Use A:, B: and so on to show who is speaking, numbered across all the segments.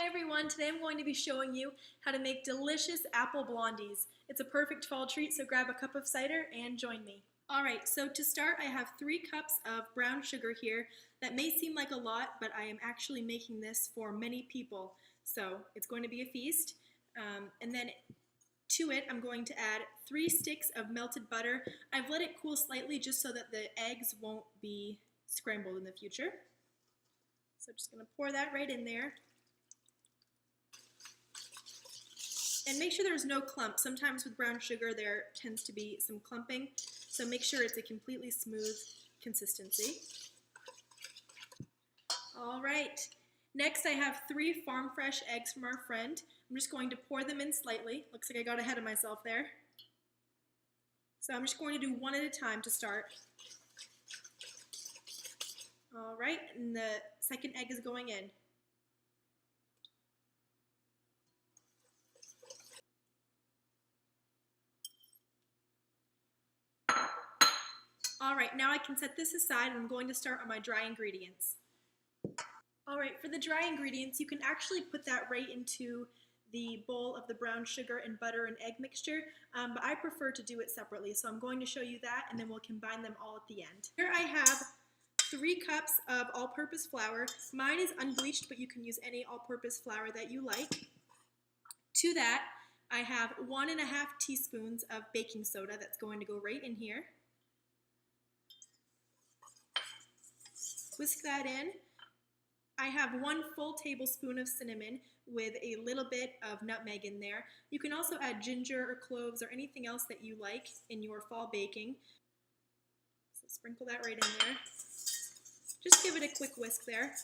A: Hi everyone, today I'm going to be showing you how to make delicious apple blondies. It's a perfect fall treat, so grab a cup of cider and join me. Alright, so to start I have 3 cups of brown sugar here. That may seem like a lot, but I am actually making this for many people, so it's going to be a feast. And then to it I'm going to add 3 sticks of melted butter. I've let it cool slightly just so that the eggs won't be scrambled in the future. So I'm just going to pour that right in there. And make sure there's no clump. Sometimes with brown sugar there tends to be some clumping, so make sure it's a completely smooth consistency. Alright, next I have 3 farm fresh eggs from our friend. I'm just going to pour them in slightly. Looks like I got ahead of myself there. So I'm just going to do one at a time to start. Alright, and the second egg is going in. Alright, now I can set this aside and I'm going to start on my dry ingredients. Alright, for the dry ingredients, you can actually put that right into the bowl of the brown sugar and butter and egg mixture, but I prefer to do it separately, so I'm going to show you that and then we'll combine them all at the end. Here I have 3 cups of all-purpose flour. Mine is unbleached, but you can use any all-purpose flour that you like. To that, I have 1.5 teaspoons of baking soda that's going to go right in here. Whisk that in. I have 1 full tablespoon of cinnamon with a little bit of nutmeg in there. You can also add ginger or cloves or anything else that you like in your fall baking. So sprinkle that right in there. Just give it a quick whisk there.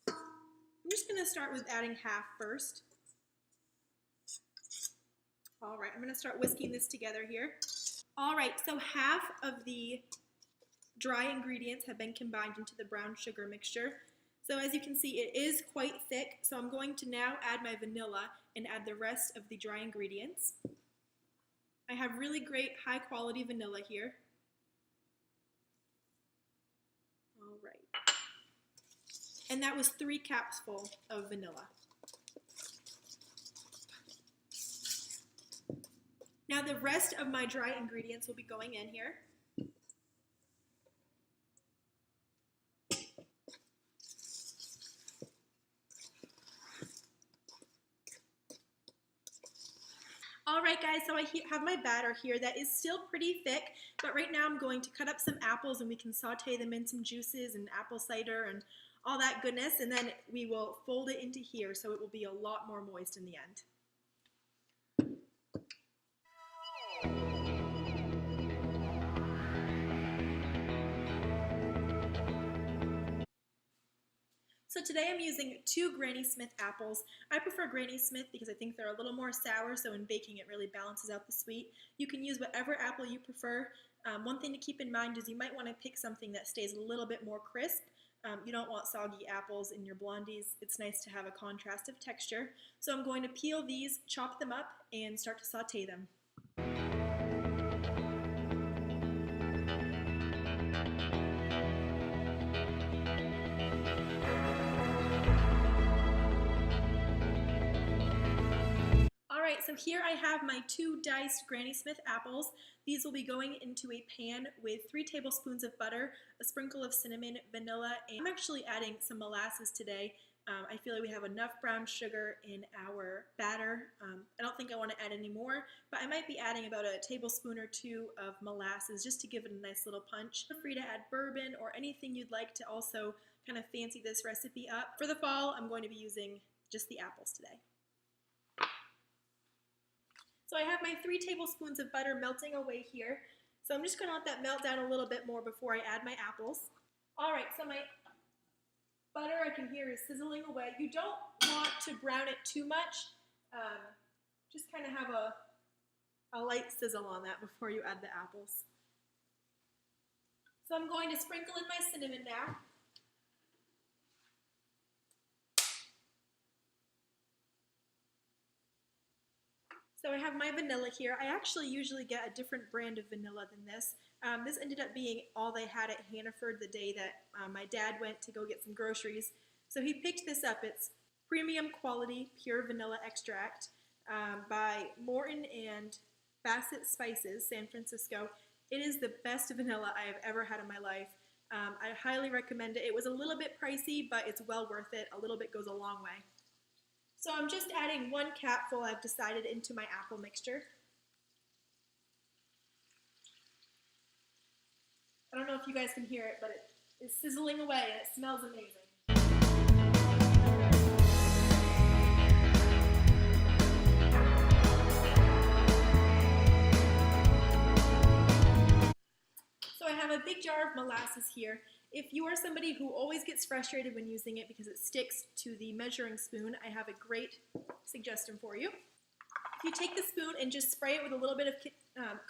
A: I'm just going to start with adding half first. Alright, I'm going to start whisking this together here. Alright, so half of the dry ingredients have been combined into the brown sugar mixture. So as you can see, it is quite thick, so I'm going to now add my vanilla and add the rest of the dry ingredients. I have really great high quality vanilla here. Alright. And that was 3 cups full of vanilla. Now the rest of my dry ingredients will be going in here. Alright guys, so I have my batter here that is still pretty thick, but right now I'm going to cut up some apples and we can saute them in some juices and apple cider and all that goodness, and then we will fold it into here so it will be a lot more moist in the end. So today I'm using 2 Granny Smith apples. I prefer Granny Smith because I think they're a little more sour, so in baking it really balances out the sweet. You can use whatever apple you prefer. One thing to keep in mind is you might want to pick something that stays a little bit more crisp. You don't want soggy apples in your blondies. It's nice to have a contrast of texture. So I'm going to peel these, chop them up, and start to saute them. Alright, so here I have my 2 diced Granny Smith apples. These will be going into a pan with 3 tablespoons of butter, a sprinkle of cinnamon, vanilla, and I'm actually adding some molasses today. I feel like we have enough brown sugar in our batter. I don't think I want to add any more, but I might be adding about a tablespoon or 2 of molasses just to give it a nice little punch. Feel free to add bourbon or anything you'd like to also kind of fancy this recipe up. For the fall, I'm going to be using just the apples today. So I have my 3 tablespoons of butter melting away here. So I'm just going to let that melt down a little bit more before I add my apples. Alright, so my butter I can hear is sizzling away. You don't want to brown it too much. Just kind of have a light sizzle on that before you add the apples. So I'm going to sprinkle in my cinnamon now. So I have my vanilla here. I actually usually get a different brand of vanilla than this. This ended up being all they had at Hannaford the day that my dad went to go get some groceries. So he picked this up. It's premium quality pure vanilla extract by Morton and Bassett Spices, San Francisco. It is the best vanilla I have ever had in my life. I highly recommend it. It was a little bit pricey, but it's well worth it. A little bit goes a long way. So I'm just adding 1 capful, I've decided, into my apple mixture. I don't know if you guys can hear it, but it is sizzling away and it smells amazing. So I have a big jar of molasses here. If you are somebody who always gets frustrated when using it because it sticks to the measuring spoon, I have a great suggestion for you. If you take the spoon and just spray it with a little bit of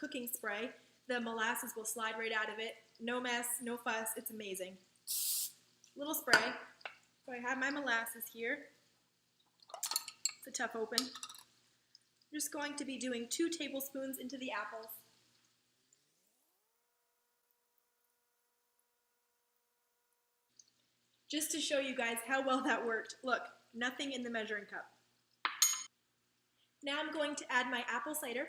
A: cooking spray, the molasses will slide right out of it. No mess, no fuss, it's amazing. Little spray. So I have my molasses here. It's a tough open. I'm just going to be doing 2 tablespoons into the apples. Just to show you guys how well that worked. Look, nothing in the measuring cup. Now I'm going to add my apple cider.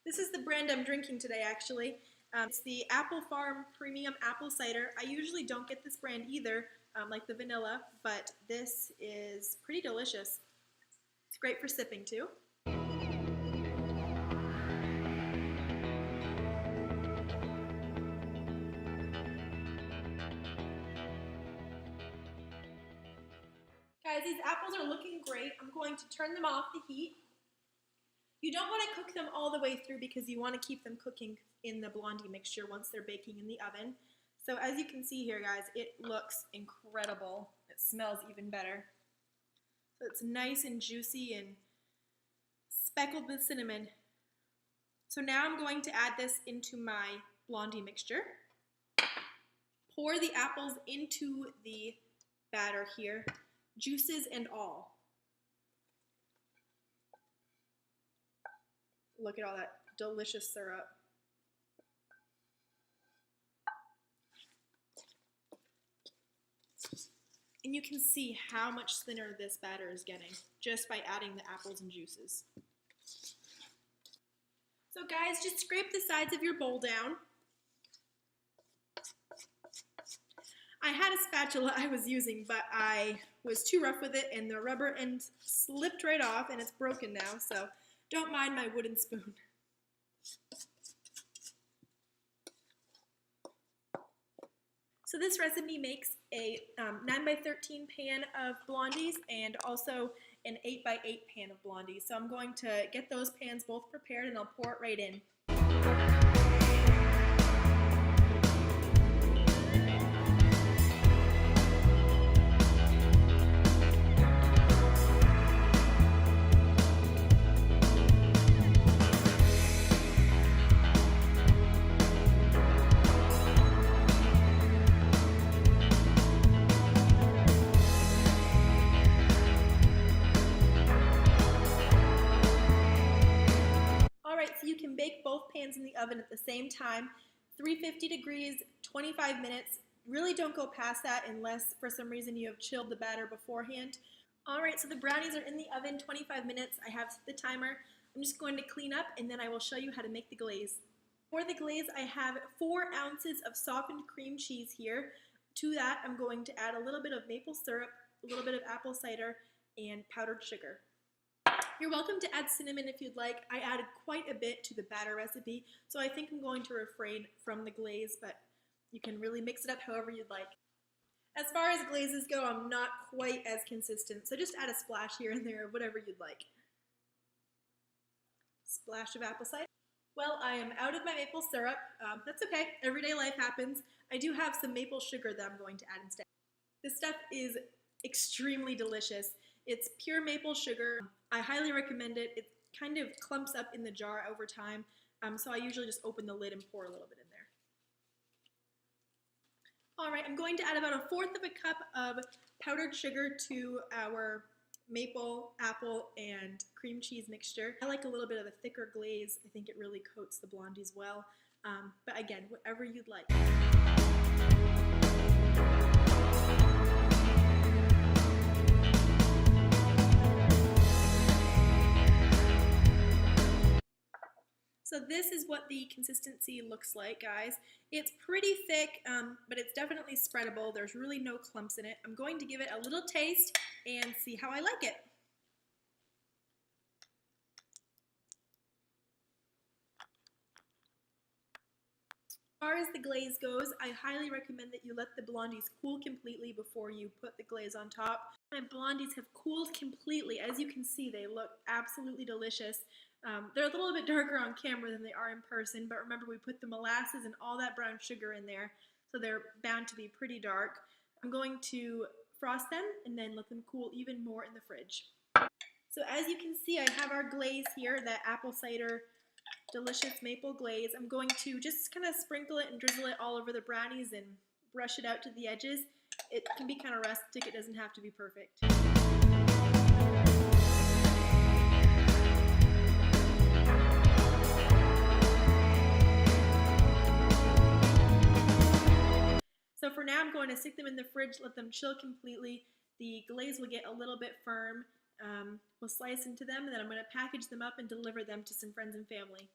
A: This is the brand I'm drinking today, actually. It's the Apple Farm Premium Apple Cider. I usually don't get this brand either, like the vanilla, but this is pretty delicious. It's great for sipping too. Guys, these apples are looking great. I'm going to turn them off the heat. You don't want to cook them all the way through because you want to keep them cooking in the Blondie mixture once they're baking in the oven. So as you can see here, guys, it looks incredible. It smells even better. So it's nice and juicy and speckled with cinnamon. So now I'm going to add this into my Blondie mixture. Pour the apples into the batter here, juices and all. Look at all that delicious syrup. And you can see how much thinner this batter is getting just by adding the apples and juices. So guys, just scrape the sides of your bowl down. I had a spatula I was using, but I was too rough with it and the rubber end slipped right off and it's broken now, so don't mind my wooden spoon. So this recipe makes a 9x13 pan of blondies and also an 8x8 pan of blondies. So I'm going to get those pans both prepared and I'll pour it right in. You can bake both pans in the oven at the same time, 350 degrees, 25 minutes. Really don't go past that unless for some reason you have chilled the batter beforehand. Alright, so the brownies are in the oven 25 minutes. I have the timer. I'm just going to clean up and then I will show you how to make the glaze. For the glaze, I have 4 ounces of softened cream cheese here. To that, I'm going to add a little bit of maple syrup, a little bit of apple cider, and powdered sugar. You're welcome to add cinnamon if you'd like. I added quite a bit to the batter recipe, so I think I'm going to refrain from the glaze, but you can really mix it up however you'd like. As far as glazes go, I'm not quite as consistent, so just add a splash here and there of whatever you'd like. Splash of apple cider. Well, I am out of my maple syrup. That's okay. Everyday life happens. I do have some maple sugar that I'm going to add instead. This stuff is extremely delicious. It's pure maple sugar. I highly recommend it. It kind of clumps up in the jar over time, so I usually just open the lid and pour a little bit in there. All right, I'm going to add about 1/4 of a cup of powdered sugar to our maple, apple, and cream cheese mixture. I like a little bit of a thicker glaze. I think it really coats the blondies well, but again, whatever you'd like. So this is what the consistency looks like, guys. It's pretty thick, but it's definitely spreadable. There's really no clumps in it. I'm going to give it a little taste and see how I like it. As far as the glaze goes, I highly recommend that you let the blondies cool completely before you put the glaze on top. My blondies have cooled completely. As you can see, they look absolutely delicious. They're a little bit darker on camera than they are in person, but remember we put the molasses and all that brown sugar in there, so they're bound to be pretty dark. I'm going to frost them and then let them cool even more in the fridge. So as you can see, I have our glaze here, that apple cider delicious maple glaze. I'm going to just kind of sprinkle it and drizzle it all over the brownies and brush it out to the edges. It can be kind of rustic, it doesn't have to be perfect. So for now, I'm going to stick them in the fridge, let them chill completely. The glaze will get a little bit firm. We'll slice into them, and then I'm going to package them up and deliver them to some friends and family.